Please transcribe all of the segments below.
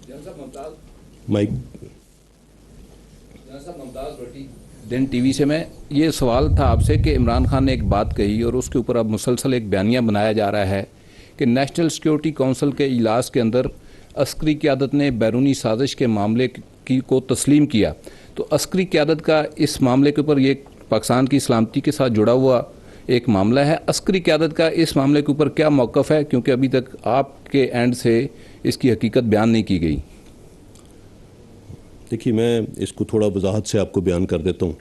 Mic दिन TV से मैं ये सवाल था आपसे कि इमरान खान ने एक बात कही और उसके ऊपर अब मुसलसल एक बयानिया बनाया जा रहा है कि नेशनल सिक्योरिटी काउंसिल के इजलास के अंदर अस्करी क़यादत ने बैरूनी साजिश के मामले को तस्लीम किया। तो अस्करी क़यादत का इस मामले के ऊपर ये पाकिस्तान की सलामती के साथ जुड़ा हुआ एक मामला है। अस्करी क़यादत का इस मामले के ऊपर क्या मौक़िफ़ है, क्योंकि अभी तक आपके एंड से इसकी हकीकत बयान नहीं की गई। देखिए, मैं इसको थोड़ा वजाहत से आपको बयान कर देता हूँ।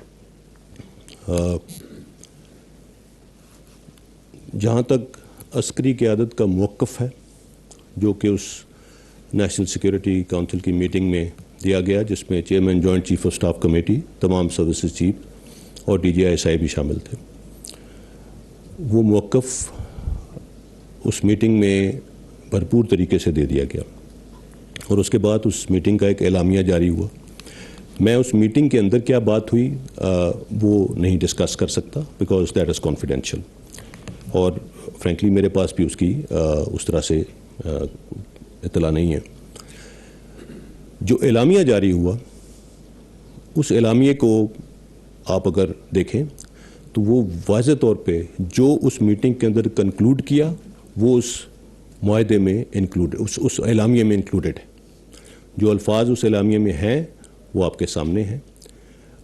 जहाँ तक अस्करी क़यादत का मौक़िफ़ है, जो कि उस नेशनल सिक्योरिटी काउंसिल की मीटिंग में दिया गया, जिसमें chairman joint chief of staff committee, तमाम सर्विसेज चीफ और DGI-SI भी शामिल थे, वो मौक़िफ़ उस मीटिंग में भरपूर तरीके से दे दिया गया और उसके बाद उस मीटिंग का एक एलामिया जारी हुआ। मैं उस मीटिंग के अंदर क्या बात हुई वो नहीं डिस्कस कर सकता, बिकॉज दैट इज़ कॉन्फिडेंशियल, और फ्रेंकली मेरे पास भी उसकी उस तरह से इत्तला नहीं है। जो एलामिया जारी हुआ, उस एलामिया को आप अगर देखें तो वो वाज़े तौर पे जो उस मीटिंग के अंदर कंक्लूड किया वो उस मुआहदे में इंक्लूड, उस एलामिया में इंक्लूडेड है। जो अल्फाज उस एलामिया में हैं वो आपके सामने हैं।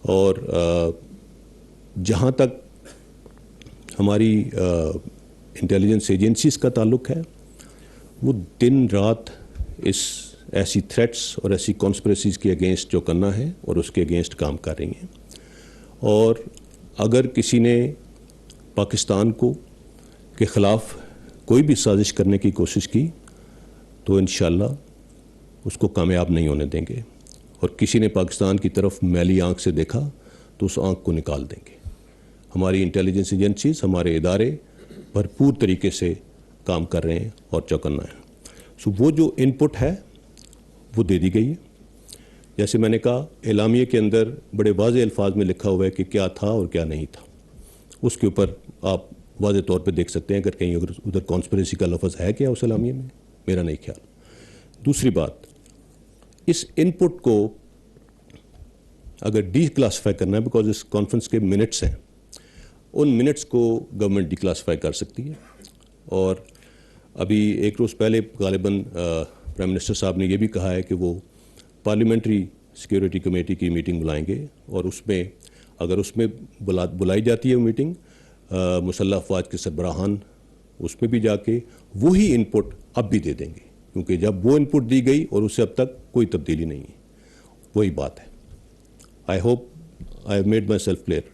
और जहाँ तक हमारी इंटेलिजेंस एजेंसीज़ का ताल्लुक़ है, वो दिन रात इस ऐसी थ्रेट्स और ऐसी कॉन्स्पिरेसीज़ के अगेंस्ट जो करना है और उसके अगेंस्ट काम कर रही हैं। और अगर किसी ने पाकिस्तान के ख़िलाफ़ कोई भी साजिश करने की कोशिश की तो इंशाअल्लाह उसको कामयाब नहीं होने देंगे, और किसी ने पाकिस्तान की तरफ मैली आंख से देखा तो उस आंख को निकाल देंगे। हमारी इंटेलिजेंस एजेंसीज, हमारे इदारे भरपूर तरीके से काम कर रहे हैं और चौकन्ना है। सो वो जो इनपुट है वो दे दी गई है। जैसे मैंने कहा, एलामिया के अंदर बड़े वाज़े अल्फाज में लिखा हुआ है कि क्या था और क्या नहीं था। उसके ऊपर आप वाज़े तौर पे देख सकते हैं अगर कहीं अगर उधर कॉन्स्पिरेसी का लफ्ज़ है क्या उस एलामिया में, मेरा नहीं ख्याल। दूसरी बात, इस इनपुट को अगर डिक्लासिफाई करना है, बिकॉज इस कॉन्फ्रेंस के मिनट्स हैं, उन मिनट्स को गवर्नमेंट डिक्लासिफाई कर सकती है। और अभी एक रोज़ पहले गालिबन प्राइम मिनिस्टर साहब ने यह भी कहा है कि वो पार्लियामेंट्री सिक्योरिटी कमेटी की मीटिंग बुलाएंगे, और उसमें अगर उसमें बुलाई जाती है वो मीटिंग, मुसल्लह अफवाज के सरबराहान उसमें भी जाके वही इनपुट अब भी दे देंगे, क्योंकि जब वो इनपुट दी गई और उससे अब तक कोई तब्दीली नहीं है, वही बात है। I hope I have made my self clear.